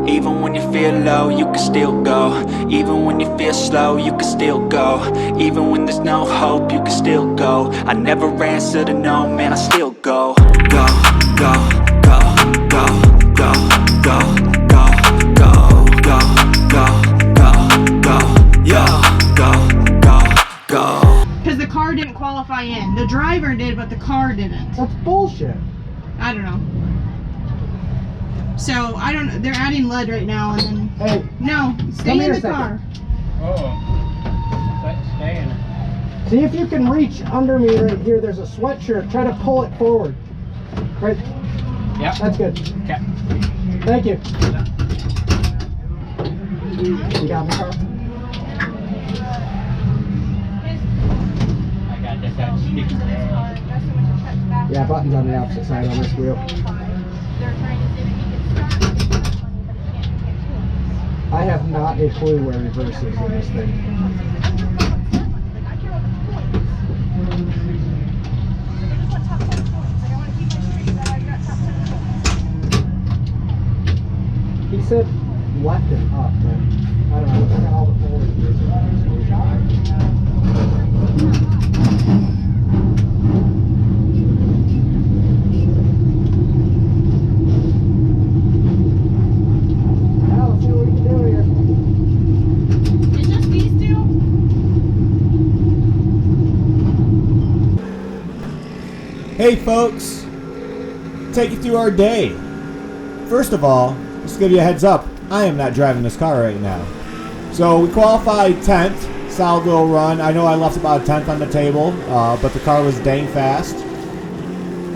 Even when you feel low, you can still go. Even when you feel slow, you can still go. Even when there's no hope, you can still go. I never answer to no, man, I still go. Go, go, go, go, go, go, go, go, go, go, go, go, yo, go, go, go. Because the car didn't qualify in. The driver did, but the car didn't. That's bullshit. I don't know. So, I don't know. They're adding lead right now and then... Hey. No, stay in the car. Oh. Stay in it. See if you can reach under me right here. There's a sweatshirt. Try to pull it forward. Right. Yep. That's good. Okay. Thank you. You got my car? I got this out sticky. Yeah, button's on the opposite side on this wheel. I have not a clue where reverse is in this thing. He said left and up, but I don't know. I got all the folders. Now let's see what we can do here. It's just these two? Hey folks, take you through our day. First of all, just to give you a heads up, I am not driving this car right now. So we qualified 10th, solid little run. I know I left about a 10th on the table, but the car was dang fast.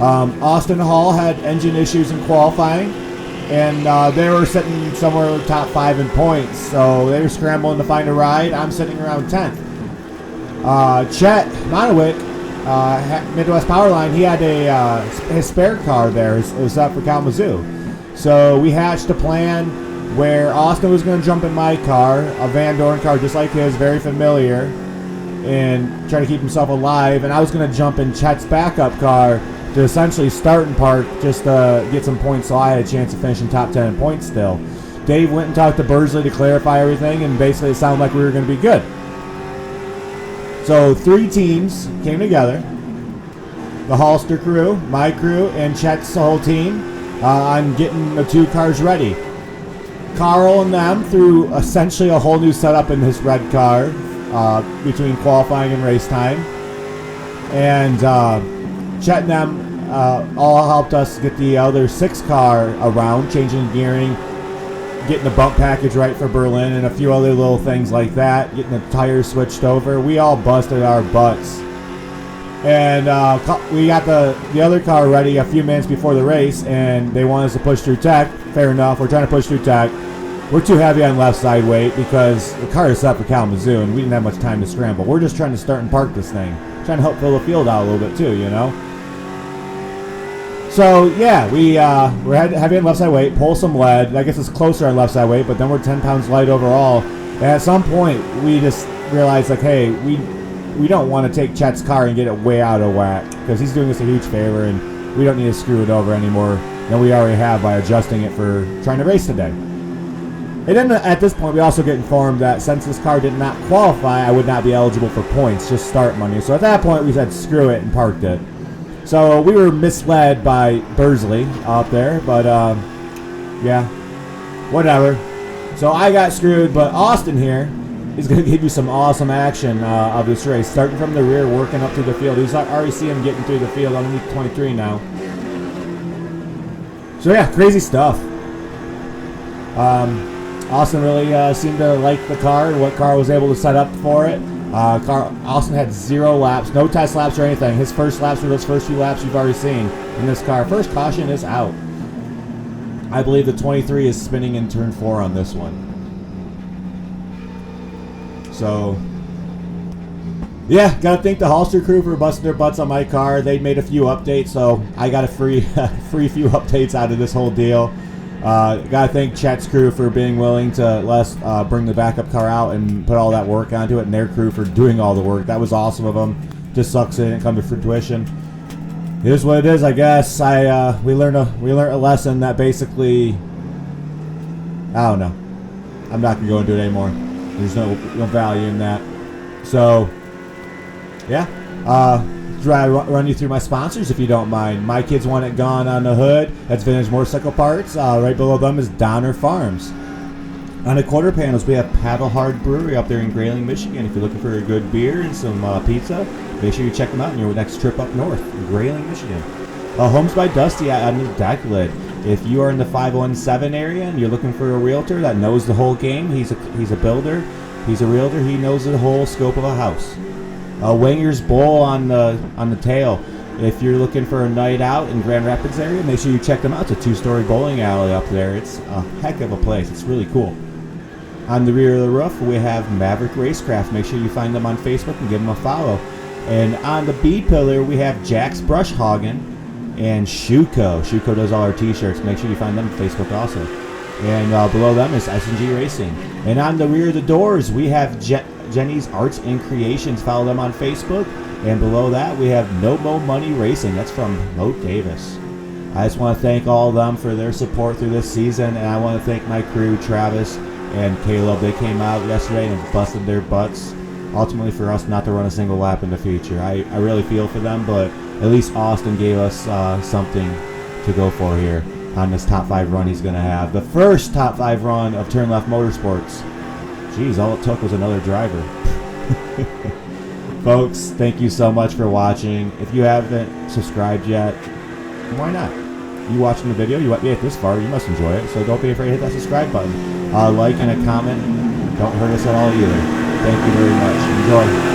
Austin Hall had engine issues in qualifying, and they were sitting somewhere top 5 in points, so they were scrambling to find a ride. I'm sitting around 10th. Chet Monowick, Midwest Powerline, he had his spare car there. It was up for Kalamazoo. So we hatched a plan where Austin was going to jump in my car, a Van Dorn car just like his, very familiar, and try to keep himself alive. And I was going to jump in Chet's backup car to essentially start and park just to get some points so I had a chance of finishing top 10 in points still. Dave went and talked to Bursley to clarify everything, and basically it sounded like we were going to be good. So 3 teams came together. The Halster crew, my crew, and Chet's whole team on getting the 2 cars ready. Carl and them threw essentially a whole new setup in his red car between qualifying and race time. And Chet and them all helped us get the other 6 car around, changing the gearing, getting the bump package right for Berlin, and a few other little things like that, getting the tires switched over. We all busted our butts. And we got the other car ready a few minutes before the race, and they want us to push through tech. Fair enough, we're trying to push through tech. We're too heavy on left side weight because the car is set for Kalamazoo, and we didn't have much time to scramble. We're just trying to start and park this thing. Trying to help fill the field out a little bit too, you know? So, yeah, we're heavy on left side weight, pull some lead. I guess it's closer on left side weight, but then we're 10 pounds light overall. And at some point, we just realized, like, hey, we don't want to take Chet's car and get it way out of whack because he's doing us a huge favor, and we don't need to screw it over anymore than we already have by adjusting it for trying to race today. And then at this point, we also get informed that since this car did not qualify, I would not be eligible for points, just start money. So at that point, we said screw it and parked it. So we were misled by Bursley out there, but yeah, whatever. So I got screwed, but Austin here is going to give you some awesome action of this race, starting from the rear, working up through the field. He's already see him getting through the field underneath 23 now. So yeah, crazy stuff. Austin really seemed to like the car and what car was able to set up for it. Austin had 0 laps, no test laps or anything. His first laps were those first few laps you've already seen in this car. First caution is out. I believe the 23 is spinning in turn 4 on this one. So, yeah, gotta thank the Halster crew for busting their butts on my car. They made a few updates, so I got a free few updates out of this whole deal. Gotta thank Chet's crew for being willing to let us bring the backup car out and put all that work onto it, and their crew for doing all the work. That was awesome of them. Just sucks it didn't come to fruition. It is what it is, I guess. We learned a lesson that basically I don't know. I'm not gonna go into it anymore. There's no value in that. So, yeah. Try to run you through my sponsors if you don't mind. My Kids Want It Gone on the hood. That's vintage motorcycle parts. Right below them is Donner Farms. On the quarter panels, we have Paddle Hard Brewery up there in Grayling, Michigan. If you're looking for a good beer and some pizza, make sure you check them out on your next trip up north, Grayling, Michigan. Homes by Dusty on the deck lid. If you are in the 517 area and you're looking for a realtor that knows the whole game, he's a builder, he's a realtor, he knows the whole scope of a house. Wanger's Bowl on the tail. If you're looking for a night out in Grand Rapids area, make sure you check them out. It's a 2-story bowling alley up there. It's a heck of a place. It's really cool. On the rear of the roof, we have Maverick Racecraft. Make sure you find them on Facebook and give them a follow. And on the B pillar, we have Jack's Brush Hogging and Shuko. Shuko does all our t-shirts. Make sure you find them on Facebook also. And below them is S&G Racing. And on the rear of the doors, we have Jenny's Arts and Creations. Follow them on Facebook. And below that, we have No Mo Money Racing. That's from Moat Davis. I just want to thank all of them for their support through this season. And I want to thank my crew, Travis and Caleb. They came out yesterday and busted their butts. Ultimately for us not to run a single lap in the future. I really feel for them, but at least Austin gave us something to go for here on this top 5 run he's going to have. The first top 5 run of Turn Left Motorsports. Jeez, all it took was another driver. Folks, thank you so much for watching. If you haven't subscribed yet, why not? You watching the video, you made it this far, you must enjoy it, so don't be afraid to hit that subscribe button. A like and a comment don't hurt us at all either. Thank you very much. Enjoy.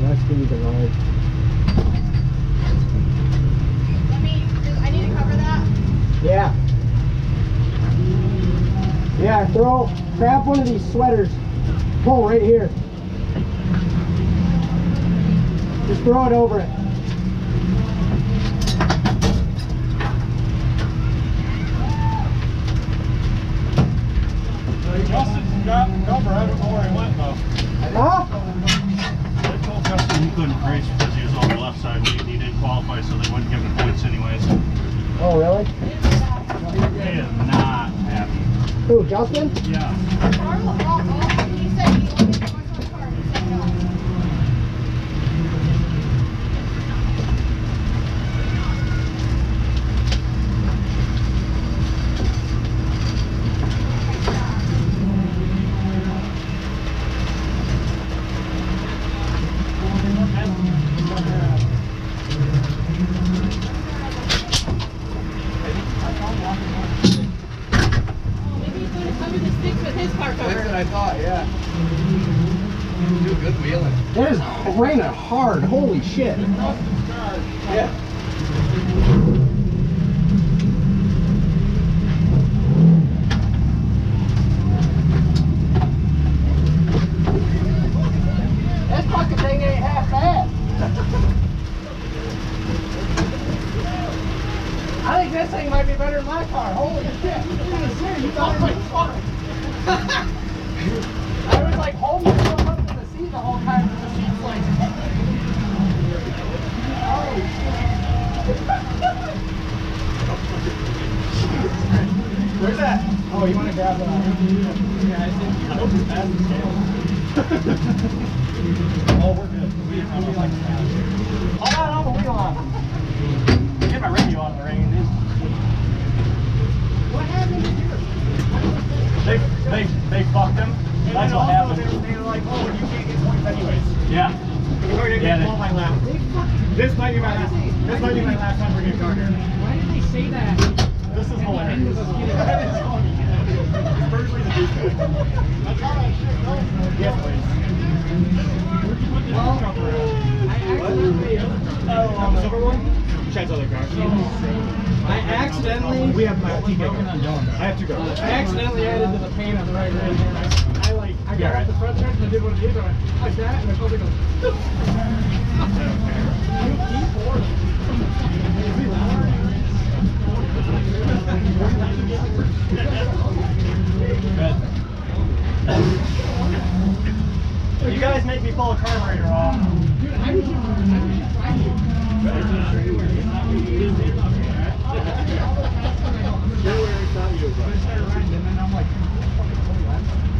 That's gonna be the ride. I need to cover that. Yeah. Yeah, grab one of these sweaters. Pull right here. Just throw it over it. Justin's got cover. I don't know where he went though. Huh? I told Justin he couldn't race because he was on the left side when he didn't qualify, so they wouldn't give him points anyways. Oh, really? He is not happy. Who, Justin? Yeah. He said he wanted to go to the car. He said no. Maybe he's going to cover the sticks with his car cover. That's what I thought, yeah. Do good wheeling. It is raining hard. Holy shit. Yeah. This fucking thing ain't half bad. I think this thing might be better than my car. Holy shit. You thought my car. I was like holding myself up in the seat the whole time. The seat's like. Oh shit. Where's that? Oh, you want to grab that? Yeah, I hope it's past the scale. Oh, we're good. Hold on, I'll wheel on. Get my radio on the rain. What happened here? They fucked him. That's what happened. They were like, oh, you can't get points anyways. Yeah. We're going to Yeah, get my lap. This might be my last time we're getting car here. Why did they say that? This is hilarious. Personally, the douchebag. That's how that shit goes. Yes, please. I accidentally. On the silver one? Chad's other car. I accidentally. We have my TK car. I have two cars. I accidentally added to the paint on the right rear. I got out the front trench and I did one of these. I went like that, and the filter goes. You guys make me pull a carburetor off. Dude, I was just trying to.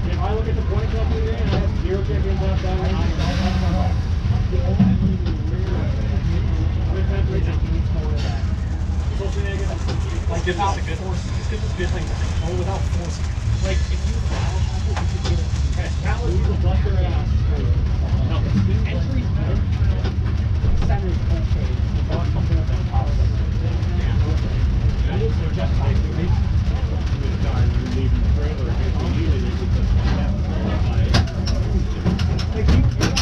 If I look at the point company there and I have 0 check-ins off that way, like this is a good force. This is a good thing to think. Oh, without force. Like if you okay, Atlas will bust their ass. No, entry center is okay. So just like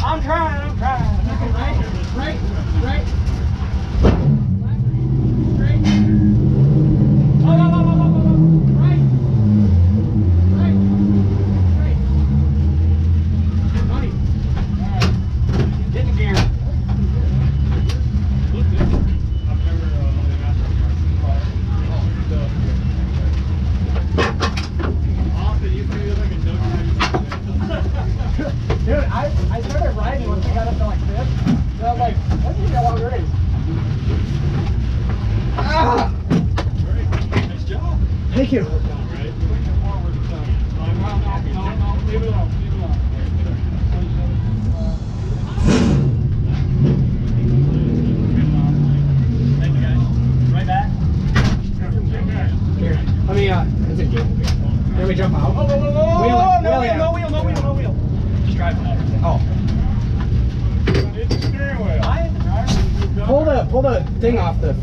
I'm trying. Right. Get in gear. Dude, I started riding once I got up to like this. And I was like, let's just get a long race. Ah! Nice job. Thank you. Leave it alone. Thank you guys. Right back. Here, let me, it's in gear. Let me jump out. No wheel. Just drive it. Oh. It's the steering wheel. I am the driver. Pull the thing off the